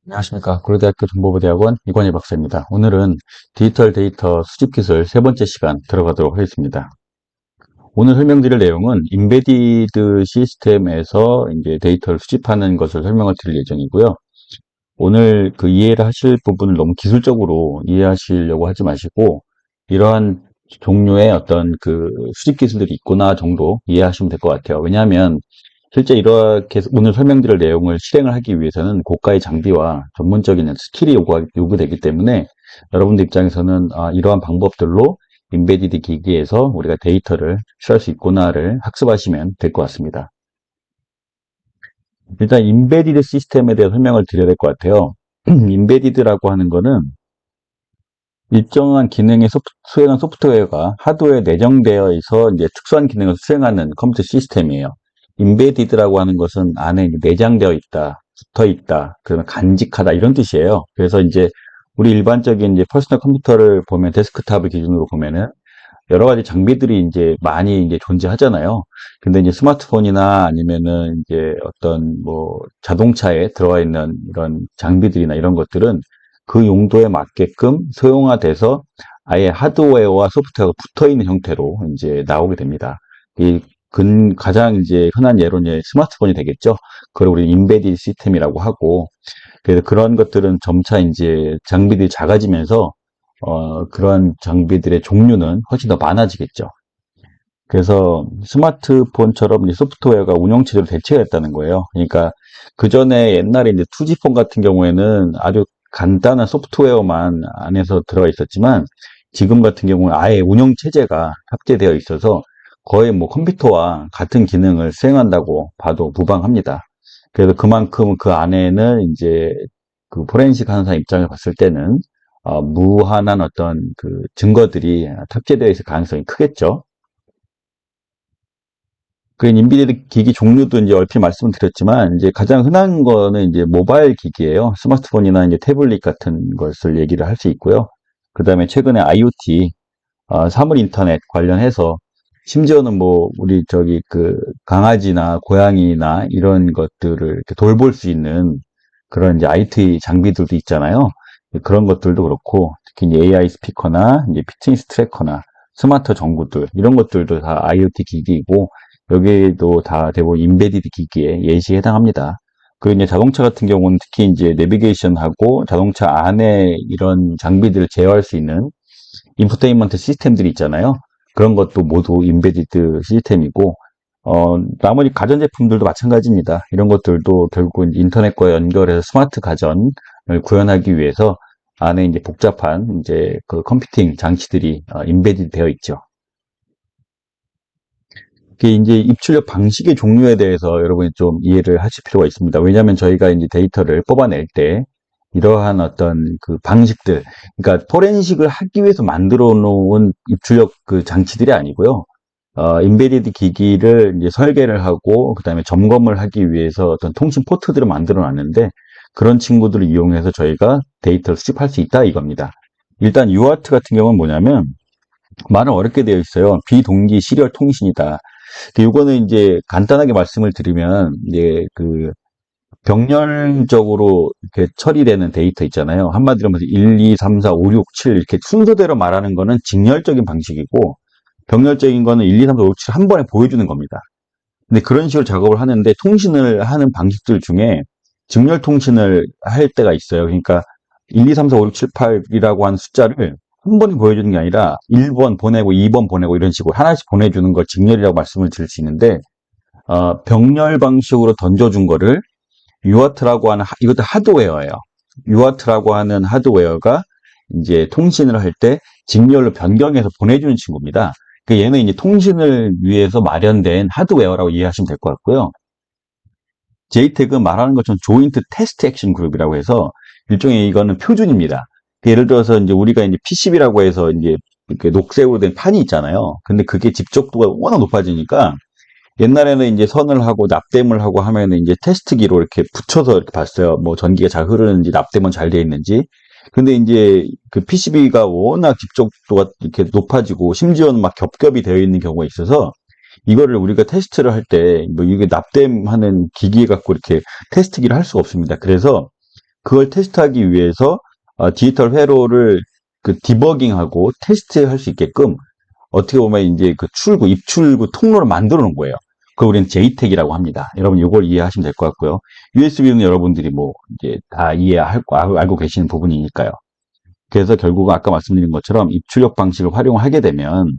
안녕하십니까. 고려대학교 정보부대학원 이관희 박사입니다. 오늘은 디지털 데이터 수집 기술 세 번째 시간 들어가도록 하겠습니다. 오늘 설명드릴 내용은 인베디드 시스템에서 이제 데이터를 수집하는 것을 설명을 드릴 예정이고요. 오늘 그 이해를 하실 부분을 너무 기술적으로 이해하시려고 하지 마시고, 이러한 종류의 어떤 그 수집 기술들이 있구나 정도 이해하시면 될 것 같아요. 왜냐하면 실제 이렇게 오늘 설명드릴 내용을 실행을 하기 위해서는 고가의 장비와 전문적인 스킬이 요구되기 때문에 여러분들 입장에서는 이러한 방법들로 인베디드 기기에서 우리가 데이터를 취할 수 있구나를 학습하시면 될 것 같습니다. 일단 인베디드 시스템에 대해 설명을 드려야 될 것 같아요. 인베디드라고 하는 거는 일정한 기능의 수행한 소프트웨어가 하드웨어에 내정되어 있어 이제 특수한 기능을 수행하는 컴퓨터 시스템이에요. 인베디드라고 하는 것은 안에 내장되어 있다, 붙어 있다, 그러면 간직하다 이런 뜻이에요. 그래서 이제 우리 일반적인 이제 퍼스널 컴퓨터를 보면 데스크탑을 기준으로 보면은 여러 가지 장비들이 이제 많이 이제 존재하잖아요. 근데 이제 스마트폰이나 아니면은 이제 어떤 뭐 자동차에 들어가 있는 이런 장비들이나 이런 것들은 그 용도에 맞게끔 소형화돼서 아예 하드웨어와 소프트웨어가 붙어 있는 형태로 이제 나오게 됩니다. 이 가장 이제 흔한 예로 이제 스마트폰이 되겠죠. 그걸 우리 인베디드 시스템이라고 하고, 그래서 그런 것들은 점차 이제 장비들이 작아지면서 그러한 장비들의 종류는 훨씬 더 많아지겠죠. 그래서 스마트폰처럼 이제 소프트웨어가 운영체제로 대체했다는 거예요. 그러니까 그 전에 옛날에 이제 2G폰 같은 경우에는 아주 간단한 소프트웨어만 안에서 들어가 있었지만 지금 같은 경우는 아예 운영체제가 탑재되어 있어서 거의 뭐 컴퓨터와 같은 기능을 수행한다고 봐도 무방합니다. 그래서 그만큼 그 안에는 이제 그 포렌식 하는 사람 입장을 봤을 때는 무한한 어떤 그 증거들이 탑재되어 있을 가능성이 크겠죠. 그 인비디드 기기 종류도 이제 얼핏 말씀을 드렸지만 이제 가장 흔한 거는 이제 모바일 기기예요. 스마트폰이나 이제 태블릿 같은 것을 얘기를 할 수 있고요. 그다음에 최근에 IoT, 사물 인터넷 관련해서 심지어는 뭐 우리 저기 그 강아지나 고양이나 이런 것들을 이렇게 돌볼 수 있는 그런 이제 IT 장비들도 있잖아요. 그런 것들도 그렇고 특히 이제 AI 스피커나 이제 피트니스 트래커나 스마트 전구들 이런 것들도 다 IoT 기기이고 여기도 다 대부분 인베디드 기기에 예시에 해당합니다. 그리고 이제 자동차 같은 경우는 특히 이제 내비게이션하고 자동차 안에 이런 장비들을 제어할 수 있는 인포테인먼트 시스템들이 있잖아요. 그런 것도 모두 인베디드 시스템이고, 나머지 가전제품들도 마찬가지입니다. 이런 것들도 결국은 인터넷과 연결해서 스마트 가전을 구현하기 위해서 안에 이제 복잡한 이제 그 컴퓨팅 장치들이 인베디드 되어 있죠. 그게 이제 입출력 방식의 종류에 대해서 여러분이 좀 이해를 하실 필요가 있습니다. 왜냐하면 저희가 이제 데이터를 뽑아낼 때 이러한 어떤 그 방식들, 그러니까 포렌식을 하기 위해서 만들어 놓은 입출력 그 장치들이 아니고요. 인베디드 기기를 이제 설계를 하고 그다음에 점검을 하기 위해서 어떤 통신 포트들을 만들어 놨는데 그런 친구들을 이용해서 저희가 데이터를 수집할 수 있다 이겁니다. 일단 UART 같은 경우는 뭐냐면 말은 어렵게 되어 있어요. 비동기 시리얼 통신이다. 이거는 이제 간단하게 말씀을 드리면 이제 그 병렬적으로 이렇게 처리되는 데이터 있잖아요. 한마디로 말해서 1, 2, 3, 4, 5, 6, 7 이렇게 순서대로 말하는 거는 직렬적인 방식이고 병렬적인 거는 1, 2, 3, 4, 5, 6, 7 한 번에 보여주는 겁니다. 근데 그런 식으로 작업을 하는데 통신을 하는 방식들 중에 직렬 통신을 할 때가 있어요. 그러니까 1, 2, 3, 4, 5, 6, 7, 8이라고 하는 숫자를 한 번에 보여주는 게 아니라 1번 보내고 2번 보내고 이런 식으로 하나씩 보내주는 걸 직렬이라고 말씀을 드릴 수 있는데 병렬 방식으로 던져준 거를 UART라고 하는 이것도 하드웨어예요. UART라고 하는 하드웨어가 이제 통신을 할 때 직렬로 변경해서 보내주는 친구입니다. 그 얘는 이제 통신을 위해서 마련된 하드웨어라고 이해하시면 될 것 같고요. JTAG은 말하는 것처럼 조인트 테스트 액션 그룹이라고 해서 일종의 이거는 표준입니다. 예를 들어서 이제 우리가 이제 PCB라고 해서 이제 이렇게 녹색으로 된 판이 있잖아요. 근데 그게 집적도가 워낙 높아지니까 옛날에는 이제 선을 하고 납땜을 하고 하면은 이제 테스트기로 이렇게 붙여서 이렇게 봤어요. 뭐 전기가 잘 흐르는지 납땜은 잘 되어 있는지. 근데 이제 그 PCB가 워낙 집적도가 이렇게 높아지고 심지어는 막 겹겹이 되어 있는 경우가 있어서 이거를 우리가 테스트를 할 때 뭐 이게 납땜하는 기기 갖고 이렇게 테스트기를 할 수가 없습니다. 그래서 그걸 테스트하기 위해서 디지털 회로를 그 디버깅하고 테스트할 수 있게끔 어떻게 보면 이제 그 출구, 입출구 통로를 만들어 놓은 거예요. 그걸 우리는 JTAG이라고 합니다. 여러분 이걸 이해하시면 될 것 같고요. USB는 여러분들이 뭐 이제 다 알고 계시는 부분이니까요. 그래서 결국은 아까 말씀드린 것처럼 입출력 방식을 활용하게 되면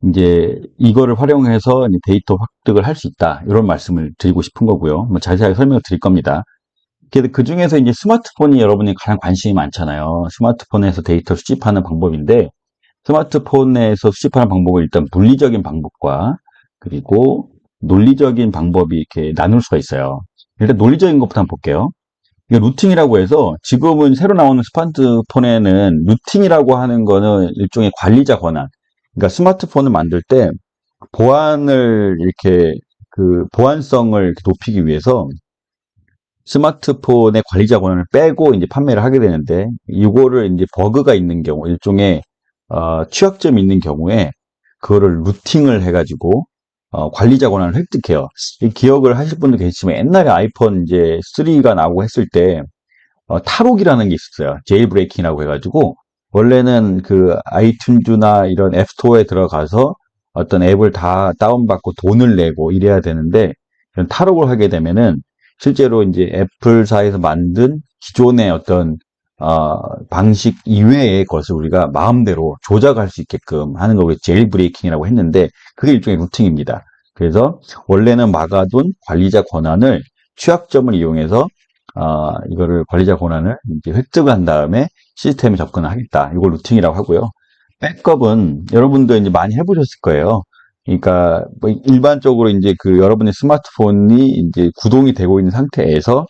이제 이거를 활용해서 이제 데이터 획득을 할 수 있다. 이런 말씀을 드리고 싶은 거고요. 뭐 자세하게 설명을 드릴 겁니다. 그 중에서 이제 스마트폰이 여러분이 가장 관심이 많잖아요. 스마트폰에서 데이터 수집하는 방법인데 스마트폰에서 수집하는 방법을 일단 물리적인 방법과 그리고 논리적인 방법이 이렇게 나눌 수가 있어요. 일단 논리적인 것부터 한번 볼게요. 이게 루팅이라고 해서 지금은 새로 나오는 스마트폰에는 루팅이라고 하는 거는 일종의 관리자 권한. 그러니까 스마트폰을 만들 때 보안을 이렇게 그 보안성을 이렇게 높이기 위해서 스마트폰의 관리자 권한을 빼고 이제 판매를 하게 되는데 이거를 이제 버그가 있는 경우 일종의 취약점이 있는 경우에 그거를 루팅을 해가지고 관리자 권한을 획득해요. 이 기억을 하실 분도 계시지만 옛날에 아이폰 이제 3가 나오고 했을 때 탈옥이라는 게 있었어요. 제일 브레이킹이라고 해가지고 원래는 그 아이튠즈나 이런 앱스토어에 들어가서 어떤 앱을 다 다운받고 돈을 내고 이래야 되는데 이런 탈옥을 하게 되면은 실제로 이제 애플사에서 만든 기존의 어떤 방식 이외의 것을 우리가 마음대로 조작할 수 있게끔 하는 걸 우리 제일 브레이킹이라고 했는데 그게 일종의 루팅입니다. 그래서 원래는 막아둔 관리자 권한을 취약점을 이용해서 이거를 관리자 권한을 이제 획득한 다음에 시스템에 접근을 하겠다. 이걸 루팅이라고 하고요. 백업은 여러분도 이제 많이 해보셨을 거예요. 그러니까 뭐 일반적으로 이제 그 여러분의 스마트폰이 이제 구동이 되고 있는 상태에서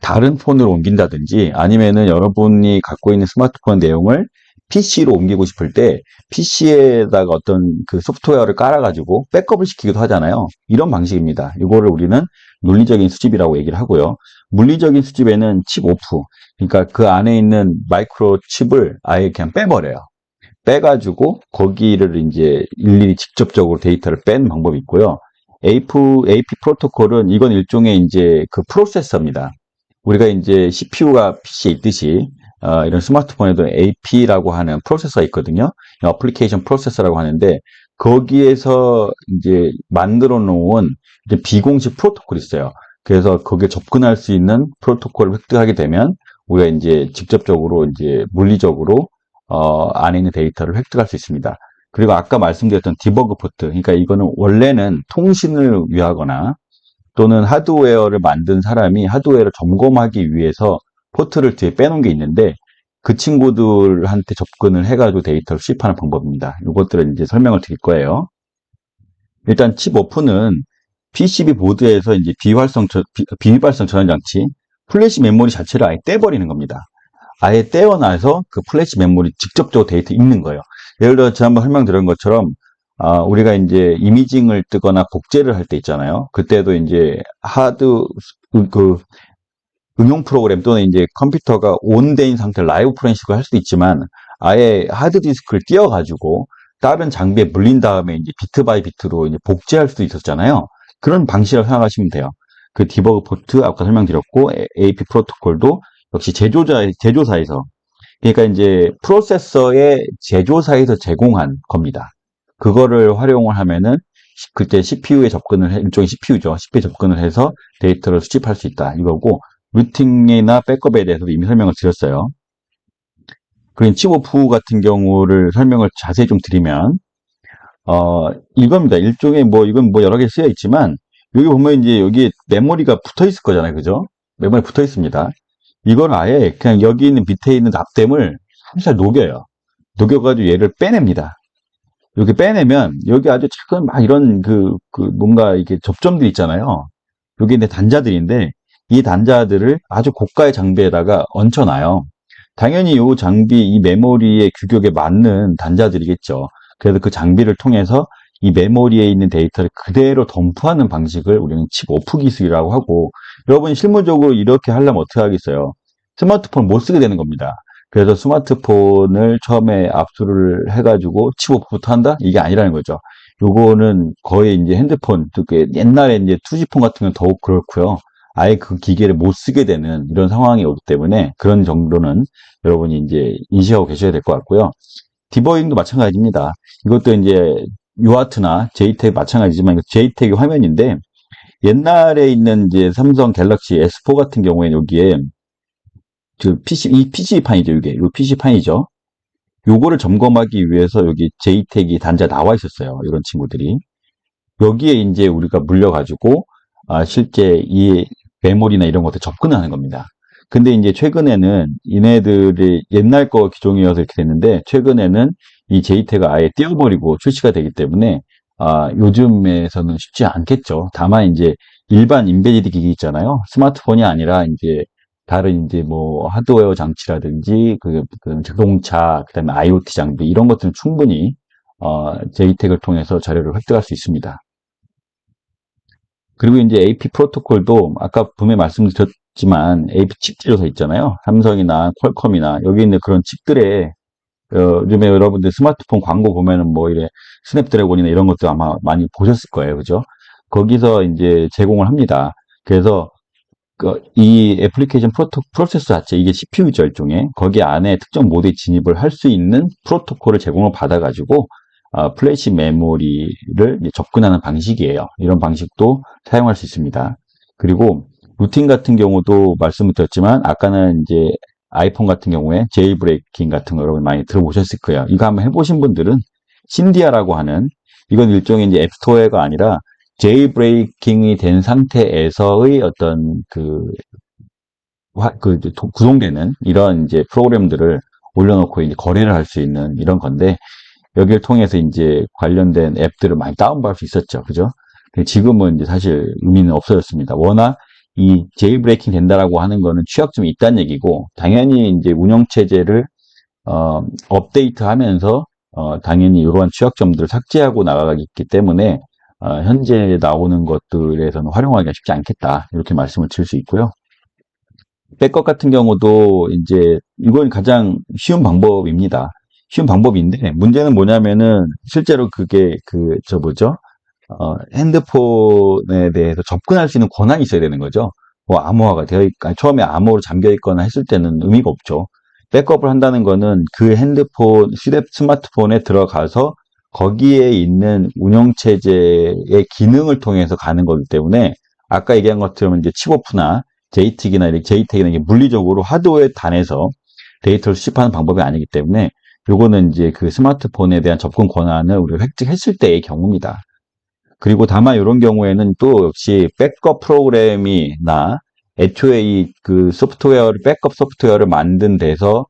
다른 폰으로 옮긴다든지 아니면은 여러분이 갖고 있는 스마트폰 내용을 PC로 옮기고 싶을 때 PC에다가 어떤 그 소프트웨어를 깔아가지고 백업을 시키기도 하잖아요. 이런 방식입니다. 이거를 우리는 논리적인 수집이라고 얘기를 하고요. 물리적인 수집에는 칩 오프, 그러니까 그 안에 있는 마이크로 칩을 아예 그냥 빼버려요. 빼가지고 거기를 이제 일일이 직접적으로 데이터를 빼는 방법이 있고요. AP 프로토콜은 이건 일종의 이제 그 프로세서입니다. 우리가 이제 CPU가 PC에 있듯이 이런 스마트폰에도 AP라고 하는 프로세서가 있거든요. 어플리케이션 프로세서라고 하는데 거기에서 이제 만들어 놓은 이제 비공식 프로토콜이 있어요. 그래서 거기에 접근할 수 있는 프로토콜을 획득하게 되면 우리가 이제 직접적으로 이제 물리적으로 안에 있는 데이터를 획득할 수 있습니다. 그리고 아까 말씀드렸던 디버그 포트, 그러니까 이거는 원래는 통신을 위하거나 또는 하드웨어를 만든 사람이 하드웨어를 점검하기 위해서 포트를 뒤에 빼놓은 게 있는데 그 친구들한테 접근을 해가지고 데이터를 수집하는 방법입니다. 이것들을 이제 설명을 드릴 거예요. 일단 칩 오픈은 PCB 보드에서 이제 비활성 전원 장치, 플래시 메모리 자체를 아예 떼버리는 겁니다. 아예 떼어놔서 그 플래시 메모리 직접적으로 데이터 읽는 거예요. 예를 들어 지난번 설명드린 것처럼 우리가 이제 이미징을 뜨거나 복제를 할 때 있잖아요. 그때도 이제 그 응용 프로그램 또는 이제 컴퓨터가 온된 상태 라이브 프렌식을 할 수도 있지만 아예 하드디스크를 띄워가지고 다른 장비에 물린 다음에 이제 비트 바이 비트로 이제 복제할 수도 있었잖아요. 그런 방식을 생각하시면 돼요. 그 디버그 포트 아까 설명드렸고 AP 프로토콜도 역시 제조사에서 그러니까 이제 프로세서의 제조사에서 제공한 겁니다. 그거를 활용을 하면은 그때 CPU에 일종의 CPU죠. CPU에 접근을 해서 데이터를 수집할 수 있다. 이거고 루팅이나 백업에 대해서도 이미 설명을 드렸어요. 그리고 칩 오프 같은 경우를 설명을 자세히 좀 드리면 이겁니다. 일종의 이건 여러 개 쓰여 있지만 여기 보면 이제 여기 메모리가 붙어 있을 거잖아요. 그죠? 메모리 붙어 있습니다. 이건 아예 그냥 여기 있는 밑에 있는 납땜을 살살 녹여요. 녹여가지고 얘를 빼냅니다. 이렇게 빼내면 여기 아주 작은 막 이런 뭔가 이게 접점들이 있잖아요. 여기 이제 단자들인데 이 단자들을 아주 고가의 장비에다가 얹혀놔요. 당연히 이 장비, 이 메모리의 규격에 맞는 단자들이겠죠. 그래서 그 장비를 통해서 이 메모리에 있는 데이터를 그대로 덤프하는 방식을 우리는 칩 오프 기술이라고 하고 여러분이 실무적으로 이렇게 하려면 어떻게 하겠어요? 스마트폰 못 쓰게 되는 겁니다. 그래서 스마트폰을 처음에 압수를 해가지고 칩 오프부터 한다? 이게 아니라는 거죠. 요거는 거의 이제 핸드폰, 옛날에 이제 투지폰 같은 건 더욱 그렇고요. 아예 그 기계를 못 쓰게 되는 이런 상황이 오기 때문에 그런 정도는 여러분이 이제 인식하고 계셔야 될 것 같고요. 디버깅도 마찬가지입니다. 이것도 이제 유아트나 JTAG 마찬가지지만 JTAG 화면인데 옛날에 있는 이제 삼성 갤럭시 S4 같은 경우에는 여기에 이 PC판이죠, 이게. 이 PC판이죠. 요거를 점검하기 위해서 여기 JTAG 단자 나와 있었어요. 이런 친구들이. 여기에 이제 우리가 물려가지고, 실제 이 메모리나 이런 것들 접근하는 겁니다. 근데 이제 최근에는 얘네들이 옛날 거 기종이어서 이렇게 됐는데, 최근에는 이 JTAG가 아예 띄워버리고 출시가 되기 때문에, 요즘에서는 쉽지 않겠죠. 다만 이제 일반 인베디드 기기 있잖아요. 스마트폰이 아니라 이제 다른 이제 뭐 하드웨어 장치라든지 그 자동차, 그다음에 IoT 장비 이런 것들은 충분히 JTAG을 통해서 자료를 획득할 수 있습니다. 그리고 이제 AP 프로토콜도 아까 분명히 말씀드렸지만 AP 칩 제조사 있잖아요. 삼성이나 퀄컴이나 여기 있는 그런 칩들에 요즘에 여러분들 스마트폰 광고 보면은 뭐 이래 스냅드래곤이나 이런 것도 아마 많이 보셨을 거예요. 그죠? 거기서 이제 제공을 합니다. 그래서 이 애플리케이션 프로세서 자체, 이게 CPU죠, 일종의. 거기 안에 특정 모드에 진입을 할 수 있는 프로토콜을 제공을 받아가지고, 플래시 메모리를 이제 접근하는 방식이에요. 이런 방식도 사용할 수 있습니다. 그리고 루팅 같은 경우도 말씀을 드렸지만, 아까는 이제 아이폰 같은 경우에 제이브레이킹 같은 거 여러분 많이 들어보셨을 거예요. 이거 한번 해보신 분들은 신디아라고 하는, 이건 일종의 이제 앱스토어가 아니라 제이브레이킹이 된 상태에서의 어떤 구동되는 이런 이제 프로그램들을 올려놓고 이제 거래를 할 수 있는 이런 건데, 여기를 통해서 이제 관련된 앱들을 많이 다운받을 수 있었죠. 그죠? 근데 지금은 이제 사실 의미는 없어졌습니다. 워낙 이 제이브레이킹 된다라고 하는 거는 취약점이 있다는 얘기고, 당연히 이제 운영체제를 업데이트 하면서, 당연히 이러한 취약점들을 삭제하고 나가기 때문에, 현재 나오는 것들에서는 활용하기가 쉽지 않겠다. 이렇게 말씀을 드릴 수 있고요. 백업 같은 경우도 이제 이건 가장 쉬운 방법입니다. 쉬운 방법인데, 문제는 뭐냐면은, 실제로 그게 뭐죠? 핸드폰에 대해서 접근할 수 있는 권한이 있어야 되는 거죠. 뭐 암호화가 처음에 암호로 잠겨 있거나 했을 때는 의미가 없죠. 백업을 한다는 거는 그 핸드폰, 스마트폰에 들어가서 거기에 있는 운영체제의 기능을 통해서 가는 거기 때문에, 아까 얘기한 것처럼 이제 칩오프나 JTAG나 이게 물리적으로 하드웨어 단에서 데이터를 수집하는 방법이 아니기 때문에, 요거는 이제 그 스마트폰에 대한 접근 권한을 우리가 획득했을 때의 경우입니다. 그리고 다만 이런 경우에는 또 역시 백업 프로그램이나 애초에 이 그 소프트웨어를, 백업 소프트웨어를 만든 데서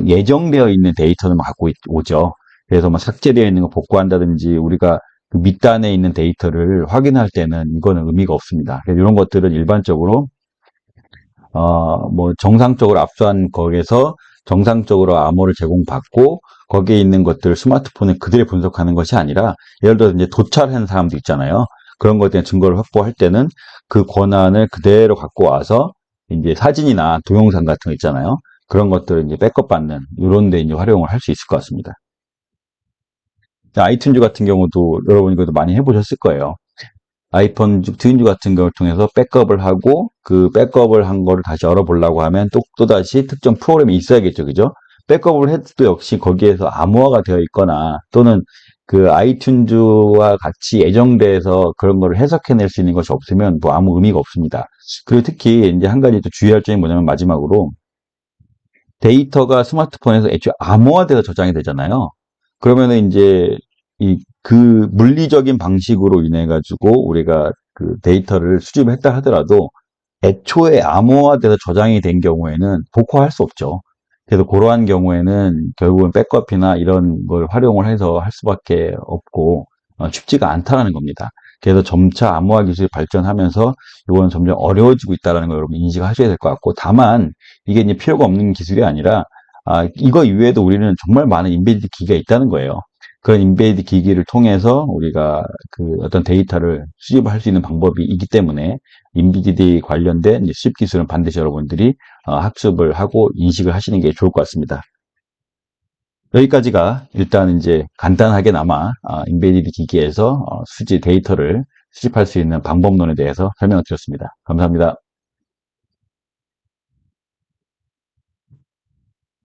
예정되어 있는 데이터는 갖고 오죠. 그래서 뭐 삭제되어 있는 거 복구한다든지 우리가 그 밑단에 있는 데이터를 확인할 때는 이거는 의미가 없습니다. 그래서 이런 것들은 일반적으로 뭐 정상적으로 압수한 거에서 정상적으로 암호를 제공받고 거기에 있는 것들을 스마트폰에 그대로 분석하는 것이 아니라, 예를 들어서 이제 도찰하는 사람도 있잖아요. 그런 것에 대한 증거를 확보할 때는 그 권한을 그대로 갖고 와서 이제 사진이나 동영상 같은 거 있잖아요. 그런 것들을 이제 백업받는 이런 데 이제 활용을 할 수 있을 것 같습니다. 아이튠즈 같은 경우도 여러분 이것도 많이 해보셨을 거예요. 아이폰 트윈즈 같은 걸 통해서 백업을 하고 그 백업을 한 거를 다시 열어보려고 하면 또다시 특정 프로그램이 있어야겠죠. 그죠? 백업을 해도 역시 거기에서 암호화가 되어 있거나 또는 그 아이튠즈와 같이 예정돼서 그런 거를 해석해낼 수 있는 것이 없으면 뭐 아무 의미가 없습니다. 그리고 특히 이제 한 가지 또 주의할 점이 뭐냐면, 마지막으로 데이터가 스마트폰에서 애초에 암호화돼서 저장이 되잖아요. 그러면은 이제 그 물리적인 방식으로 인해 가지고 우리가 그 데이터를 수집을 했다 하더라도 애초에 암호화돼서 저장이 된 경우에는 복구할 수 없죠. 그래서 그러한 경우에는 결국은 백업이나 이런 걸 활용을 해서 할 수밖에 없고 쉽지가 않다라는 겁니다. 그래서 점차 암호화 기술이 발전하면서 이거는 점점 어려워지고 있다는 걸 여러분 인식하셔야 될 것 같고, 다만 이게 이제 필요가 없는 기술이 아니라 이거 이외에도 우리는 정말 많은 인베디드 기기가 있다는 거예요. 그런 인베디드 기기를 통해서 우리가 그 어떤 데이터를 수집할 수 있는 방법이 있기 때문에 인베디드 관련된 수집 기술은 반드시 여러분들이 학습을 하고 인식을 하시는 게 좋을 것 같습니다. 여기까지가 일단 이제 간단하게나마 인베디드 기기에서 데이터를 수집할 수 있는 방법론에 대해서 설명을 드렸습니다. 감사합니다.